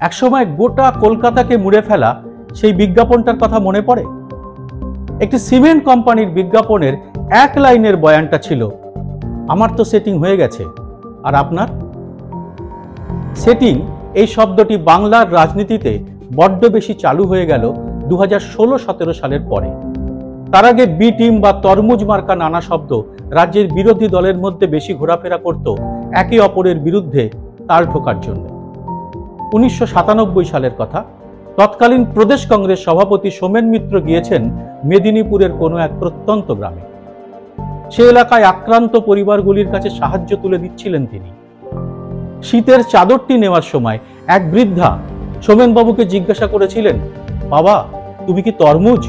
একসময় গোটা কলকাতাকে মুড়ে ফেলা সেই বিজ্ঞাপনটার কথা মনে পড়ে? একটি সিমেন্ট কোম্পানির বিজ্ঞাপনের এক লাইনের বয়ানটা ছিল, আমার তো সেটিং হয়ে গেছে, আর আপনার? সেটিং এই শব্দটি বাংলার রাজনীতিতে বড্ড বেশি চালু হয়ে গেল 2016-17 সালের পরে। তার আগে বি টিম বা তরমুজ মার্কা নানা শব্দ রাজ্যের বিরোধী দলের মধ্যে বেশি ঘোরাফেরা করত একে অপরের বিরুদ্ধে তাল ঠোকার জন্য। 1997 সালের কথা, তৎকালীন প্রদেশ কংগ্রেস সভাপতি সোমেন মিত্র গিয়েছেন মেদিনীপুরের কোনো এক প্রত্যন্ত গ্রামে। সে এলাকায় আক্রান্ত পরিবারগুলির কাছে সাহায্য তুলে দিচ্ছিলেন তিনি। শীতের চাদরটি নেওয়ার সময় এক বৃদ্ধা সোমেনবাবুকে জিজ্ঞাসা করেছিলেন, বাবা তুমি কি তরমুজ?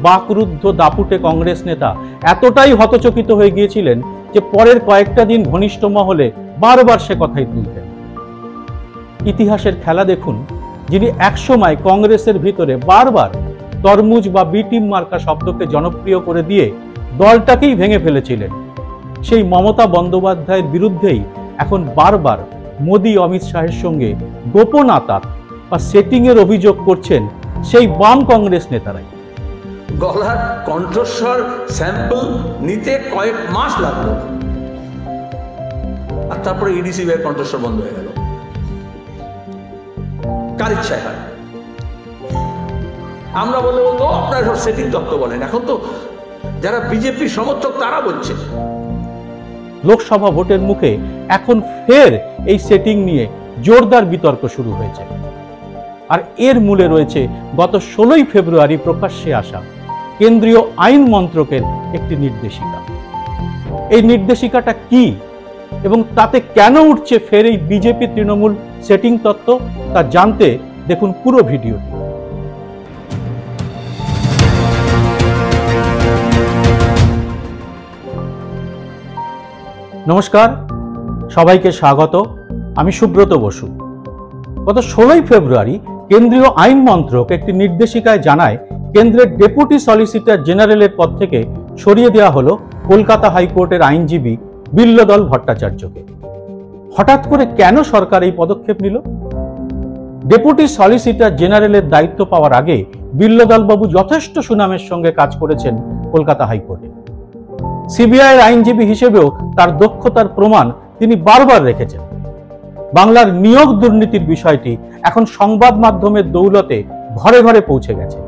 বাকরুদ্ধ দাপুটে কংগ্রেস নেতা এতটাই হতচকিত হয়ে গিয়েছিলেন যে পরের কয়েকটা দিন ঘনিষ্ঠ মহলে বারবার সে কথাই তুলতেন। ইতিহাসের খেলা দেখুন, যিনি একসময় কংগ্রেসের ভিতরে বারবার তরমুজ বা বি টিম মার্কা শব্দকে জনপ্রিয় করে দিয়ে দলটাকেই ভেঙে ফেলেছিলেন, সেই মমতা বন্দ্যোপাধ্যায়ের বিরুদ্ধেই এখন বারবার মোদী অমিত শাহের সঙ্গে গোপন আতাত বা সেটিং এর অভিযোগ করছেন সেই বাম কংগ্রেস নেতারাই। গলার কণ্ঠস্বর স্যাম্পল নিতে কয়েক মাস লাগলো, আর তারপরে ইডিসি এর কণ্ঠস্বর বন্ধ হয়ে গেল। কার ইচ্ছায় হয়? আমরা বলে বলতো আপনারা সব সেটিং তত্ত্ব বলেন, এখন তো যারা বিজেপি সমর্থক তারা বলছে। লোকসভা ভোটের মুখে এখন ফের এই সেটিং নিয়ে জোরদার বিতর্ক শুরু হয়েছে। আর এর মূলে রয়েছে গত 16 ফেব্রুয়ারি প্রকাশ্যে আসা কেন্দ্রীয় আইন মন্ত্রকের একটি নির্দেশিকা। এই নির্দেশিকাটা কি এবং তাতে কেন উঠছে ফের এই বিজেপি তৃণমূল সেটিং তত্ত্ব, তা জানতে দেখুন পুরো ভিডিওটি। নমস্কার, সবাইকে স্বাগত। আমি সুব্রত বসু। গত 16 ফেব্রুয়ারি কেন্দ্রীয় আইন মন্ত্রক একটি নির্দেশিকায় জানায়, কেন্দ্রের ডেপুটি সলিসিটর জেনারেলের পদ থেকে সরিয়ে দেওয়া হলো কলকাতা হাইকোর্টের আইনজীবী বিল্লদল ভট্টাচার্যকে। হঠাৎ করে কেন সরকার এই পদক্ষেপ নিল? ডেপুটি সলিসিটর জেনারেলের দায়িত্ব পাওয়ার আগে বিল্লদল বাবু যথেষ্ট সুনামের সঙ্গে কাজ করেছেন কলকাতা হাইকোর্টে। সিবিআই এর আইনজীবী হিসেবেও তার দক্ষতার প্রমাণ তিনি বারবার রেখেছেন। বাংলার নিয়োগ দুর্নীতির বিষয়টি এখন সংবাদ মাধ্যমের দৌলতে ঘরে ঘরে পৌঁছে গেছে।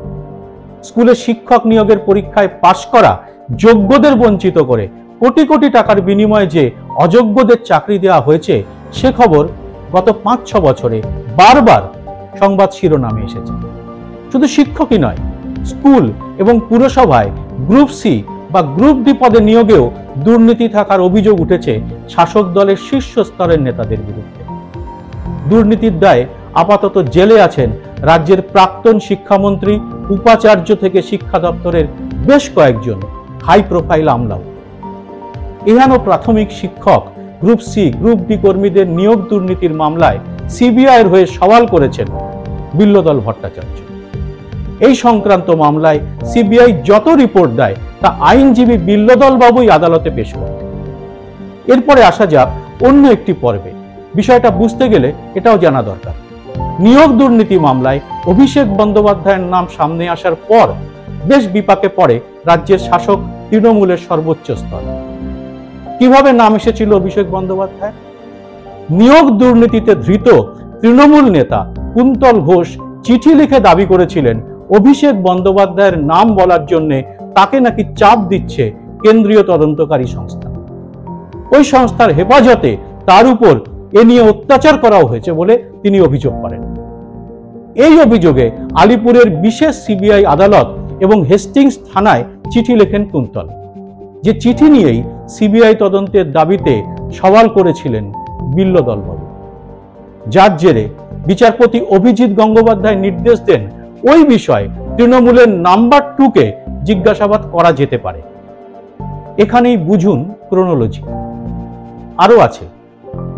স্কুলে শিক্ষক নিয়োগের পরীক্ষায় পাশ করা যোগ্যদের বঞ্চিত করে কোটি কোটি টাকার বিনিময়ে যে অযোগ্যদের চাকরি দেওয়া হয়েছে, সে খবর গত 5-6 বছরে বারবার সংবাদ শিরোনামে এসেছে। শুধু শিক্ষকই নয়, স্কুল এবং পুরসভায় গ্রুপ সি বা গ্রুপ ডি পদে নিয়োগেও দুর্নীতি থাকার অভিযোগ উঠেছে শাসক দলের শীর্ষ স্তরের নেতাদের বিরুদ্ধে। দুর্নীতির দায়ে আপাতত জেলে আছেন রাজ্যের প্রাক্তন শিক্ষামন্ত্রী, উপাচার্য থেকে শিক্ষা দপ্তরের বেশ কয়েকজন হাই প্রোফাইল আমলাও। এহেন প্রাথমিক শিক্ষক গ্রুপ সি গ্রুপ ডি কর্মীদের নিয়োগ দুর্নীতির মামলায় সিবিআই এর হয়ে সওয়াল করেছেন বিল্লদল ভট্টাচার্য। এই সংক্রান্ত মামলায় সিবিআই যত রিপোর্ট দেয় তা আইনজীবী বিল্লদল বাবুই আদালতে পেশ করেন। এরপরে আসা যাক অন্য একটি পর্বে। বিষয়টা বুঝতে গেলে এটাও জানা দরকার, নিয়োগ দুর্নীতি মামলায় অভিষেক বন্দ্যোপাধ্যায়ের নাম সামনে আসার পর বেশ বিপাকে পড়ে রাজ্যের শাসক তৃণমূলের সর্বোচ্চ স্তর। কিভাবে নাম এসেছিল অভিষেক বন্দ্যোপাধ্যায়? নিয়োগ দুর্নীতিতে ধৃত তৃণমূল নেতা কুন্তল ঘোষ চিঠি লিখে দাবি করেছিলেন অভিষেক বন্দ্যোপাধ্যায়ের নাম বলার জন্য তাকে নাকি চাপ দিচ্ছে কেন্দ্রীয় তদন্তকারী সংস্থা। ওই সংস্থার হেফাজতে তার উপর এ নিয়ে অত্যাচার করাও হয়েছে বলে তিনি অভিযোগ করেন। এই অভিযোগে আলিপুরের বিশেষ সিবিআই আদালত এবং হেস্টিংস থানায় চিঠি লেখেন কুন্তল, যে চিঠি নিয়েই সিবিআই তদন্তের দাবিতে সওয়াল করেছিলেন বিল্লদল বাবু। যার জেরে বিচারপতি অভিজিৎ গঙ্গোপাধ্যায় নির্দেশ দেন ওই বিষয়ে তৃণমূলের নাম্বার 2-কে জিজ্ঞাসাবাদ করা যেতে পারে। এখানেই বুঝুন ক্রোনোলজি। আরও আছে,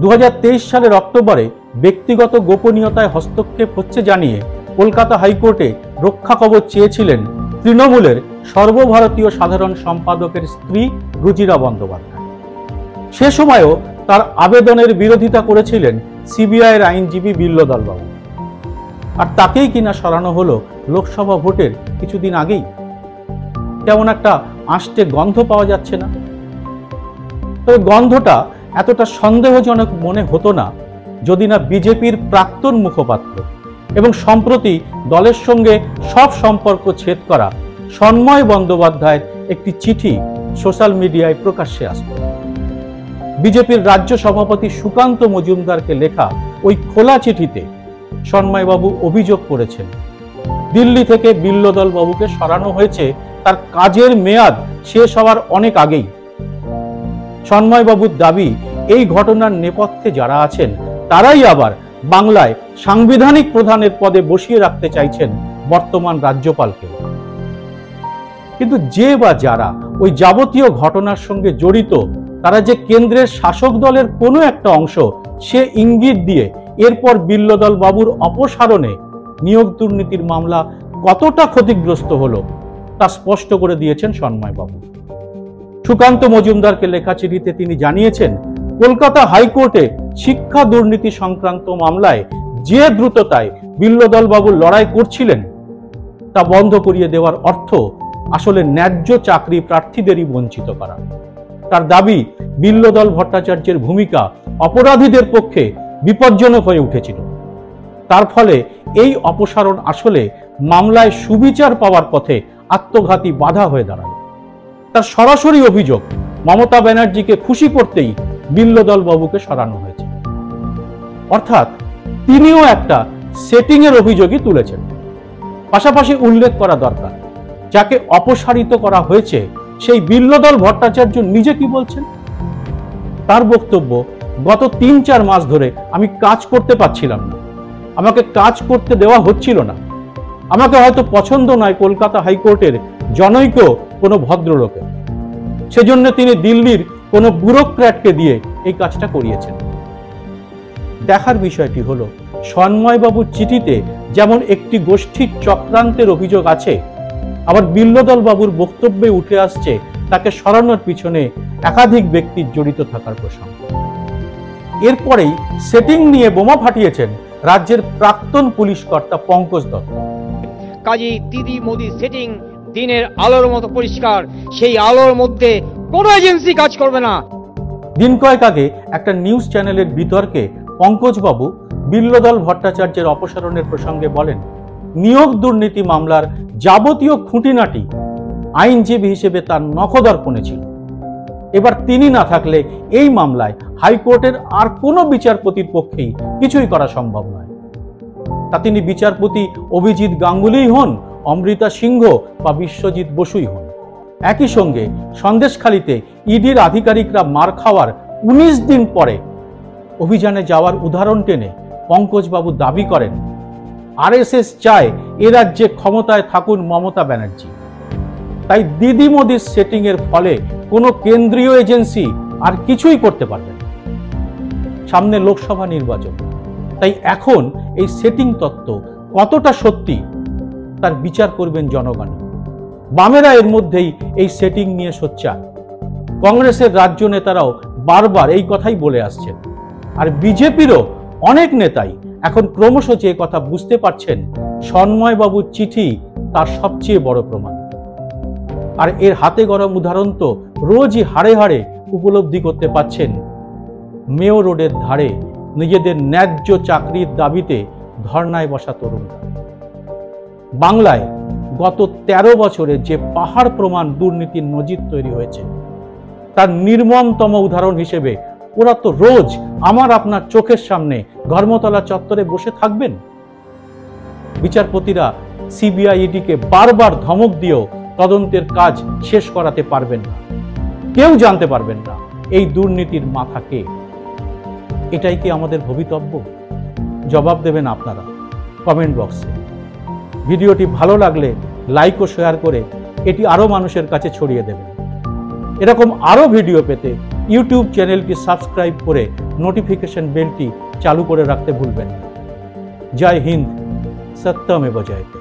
2023 সালের অক্টোবরে ব্যক্তিগত গোপনীয়তায় হস্তক্ষেপ হচ্ছে জানিয়ে কলকাতা হাইকোর্টে রক্ষা কবচ চেয়েছিলেন তৃণমূলের সর্বভারতীয় সাধারণ সম্পাদকের স্ত্রী রুচিরা বন্দ্যোপাধ্যায়। সে সময়ও তার আবেদনের বিরোধিতা করেছিলেন সিবিআই এর আইনজীবী বিল্লদল বাবু। আর তাকেই কিনা সরানো হলো লোকসভা ভোটের কিছুদিন আগেই। তেমন একটা আষ্টে গন্ধ পাওয়া যাচ্ছে না। তবে গন্ধটা এতটা সন্দেহজনক মনে হতো না যদি না বিজেপির প্রাক্তন মুখপাত্র এবং সম্প্রতি দলের সঙ্গে সব সম্পর্ক ছেদ করা সন্ময় বন্দ্যোপাধ্যায়ের একটি চিঠি সোশ্যাল মিডিয়ায় প্রকাশ্যে আসত। বিজেপির রাজ্য সভাপতি সুকান্ত মজুমদারকে লেখা ওই খোলা চিঠিতে সন্ময়বাবু অভিযোগ করেছেন, দিল্লি থেকে বিল্লদল বাবুকে সরানো হয়েছে তার কাজের মেয়াদ শেষ হওয়ার অনেক আগেই। সন্ময়বাবুর দাবি, এই ঘটনার নেপথ্যে যারা আছেন তারাই আবার বাংলায় সাংবিধানিক প্রধানের পদে বসিয়ে রাখতে চাইছেন বর্তমান রাজ্যপালকে। কিন্তু যে বা যারা ওই যাবতীয় ঘটনার সঙ্গে জড়িত, তারা যে কেন্দ্রের শাসক দলের কোনো একটা অংশ, সে ইঙ্গিত দিয়ে এরপর বিল্লদল বাবুর অপসারণে নিয়োগ দুর্নীতির মামলা কতটা ক্ষতিগ্রস্ত হলো তা স্পষ্ট করে দিয়েছেন সন্ময়বাবু। সুকান্ত মজুমদারকে লেখা চিঠিতে তিনি জানিয়েছেন, কলকাতা হাইকোর্টে শিক্ষা দুর্নীতি সংক্রান্ত মামলায় যে দ্রুততায় বিল্লদল বাবু লড়াই করছিলেন তা বন্ধ করিয়ে দেওয়ার অর্থ আসলে ন্যায্য চাকরি প্রার্থীদেরই বঞ্চিত করা। তার দাবি, বিল্লদল ভট্টাচার্যের ভূমিকা অপরাধীদের পক্ষে বিপজ্জনক হয়ে উঠেছিল। তার ফলে এই অপসারণ আসলে মামলায় সুবিচার পাওয়ার পথে আত্মঘাতী বাধা হয়ে দাঁড়ায়। তার সরাসরি অভিযোগ, মমতা ব্যানার্জিকে খুশি করতেই বিল্লদল বাবুকে সরানো হয়েছে। অর্থাৎ তিনিও একটা সেটিং এর অভিযোগই তুলেছেন। পাশাপাশি উল্লেখ করা দরকার, যাকে অপসারিত করা হয়েছে সেই বিল্লদল ভট্টাচার্য নিজে কি বলছেন। তার বক্তব্য, গত ৩-৪ মাস ধরে আমি কাজ করতে পারছিলাম না, আমাকে কাজ করতে দেওয়া হচ্ছিল না, আমাকে হয়তো পছন্দ নয় কলকাতা হাইকোর্টের জনৈক কোনো ভদ্রলোকে, সেজন্য তিনি দিল্লির কোনো ব্যুরোক্র্যাটকে দিয়ে এই কাজটা করিয়েছেন। দেখার বিষয়টি হলো, সন্ময়বাবুর চিঠিতে যেমন একটি গোষ্ঠীর চক্রান্তের অভিযোগ আছে, আবার বিল্লদল বাবুর বক্তব্যে উঠে আসছে তাকে সরানোর পিছনে একাধিক ব্যক্তির জড়িত থাকার প্রসঙ্গ। এরপরেই সেটিং নিয়ে বোমা ফাটিয়েছেন রাজ্যের প্রাক্তন পুলিশ কর্তা পঙ্কজ দত্ত। কাজী দিদি মোদি সেটিং দিনের আলোর মতো পরিষ্কার, সেই আলোর মধ্যে কোনো এজেন্সি কাজ করবে না। দিন কয়েক আগে একটা নিউজ চ্যানেলের বিতর্কে পঙ্কজ বাবু বিল্লদল ভট্টাচার্যের অপসারণের প্রসঙ্গে বলেন, নিয়োগ দুর্নীতি মামলার যাবতীয় খুঁটিনাটি আইনজীবী হিসেবে তার নখদর্পণে ছিল। এবার তিনি না থাকলে এই মামলায় হাইকোর্টের আর কোনো বিচারপতির পক্ষেই কিছুই করা সম্ভব নয়। তা তিনি বিচারপতি অভিজিৎ গাঙ্গুলিই হন, অমৃতা সিংহ বা বিশ্বজিৎ বসুই হন। একই সঙ্গে সন্দেশখালিতে ইডির আধিকারিকরা মার খাওয়ার ১৯ দিন পরে অভিযানে যাওয়ার উদাহরণ টেনে পঙ্কজবাবু দাবি করেন, আরএসএস চায় এ রাজ্যে ক্ষমতায় থাকুন মমতা ব্যানার্জি। তাই দিদি মোদির সেটিং এর ফলে কোনো কেন্দ্রীয় এজেন্সি আর কিছুই করতে পারবে না। সামনে লোকসভা নির্বাচন, তাই এখন এই সেটিং তত্ত্ব কতটা সত্যি তার বিচার করবেন জনগণ। বামেরা এর মধ্যেই এই সেটিং নিয়ে সোচ্চার। কংগ্রেসের রাজ্য নেতারাও বারবার এই কথাই বলে আসছেন, আর বিজেপিরও অনেক নেতাই এখন ক্রমশ যে কথা বুঝতে পারছেন, সন্ময়বাবুর চিঠি তার সবচেয়ে বড় প্রমাণ। আর এর হাতে গরম উদাহরণ তো রোজই হাড়ে হাড়ে উপলব্ধি করতে পাচ্ছেন মেয়ো রোডের ধারে নিজেদের ন্যায্য চাকরির দাবিতে ধর্নায় বসা তরুণরা। বাংলায় গত ১৩ বছরে যে পাহাড় প্রমাণ দুর্নীতির নজির তৈরি হয়েছে, তার নির্মমতম উদাহরণ হিসেবে ওরা তো রোজ আমার আপনার চোখের সামনে ধর্মতলা চত্বরে বসে থাকবেন। বিচারপতিরা সিবিআই ইডিকে বারবার ধমক দিয়েও তদন্তের কাজ শেষ করাতে পারবেন না। কেউ জানতে পারবেন না এই দুর্নীতির মাথা কে। এটাই কি আমাদের ভবিতব্য? জবাব দেবেন আপনারা কমেন্ট বক্সে। ভিডিওটি ভালো লাগলে লাইক ও শেয়ার করে এটি আরো মানুষের কাছে ছড়িয়ে দেবেন। এরকম আরো ভিডিও পেতে ইউটিউব চ্যানেলটি সাবস্ক্রাইব করে নোটিফিকেশন বেলটি চালু করে রাখতে ভুলবেন না। জয় হিন্দ, সত্যমেব জয়তে।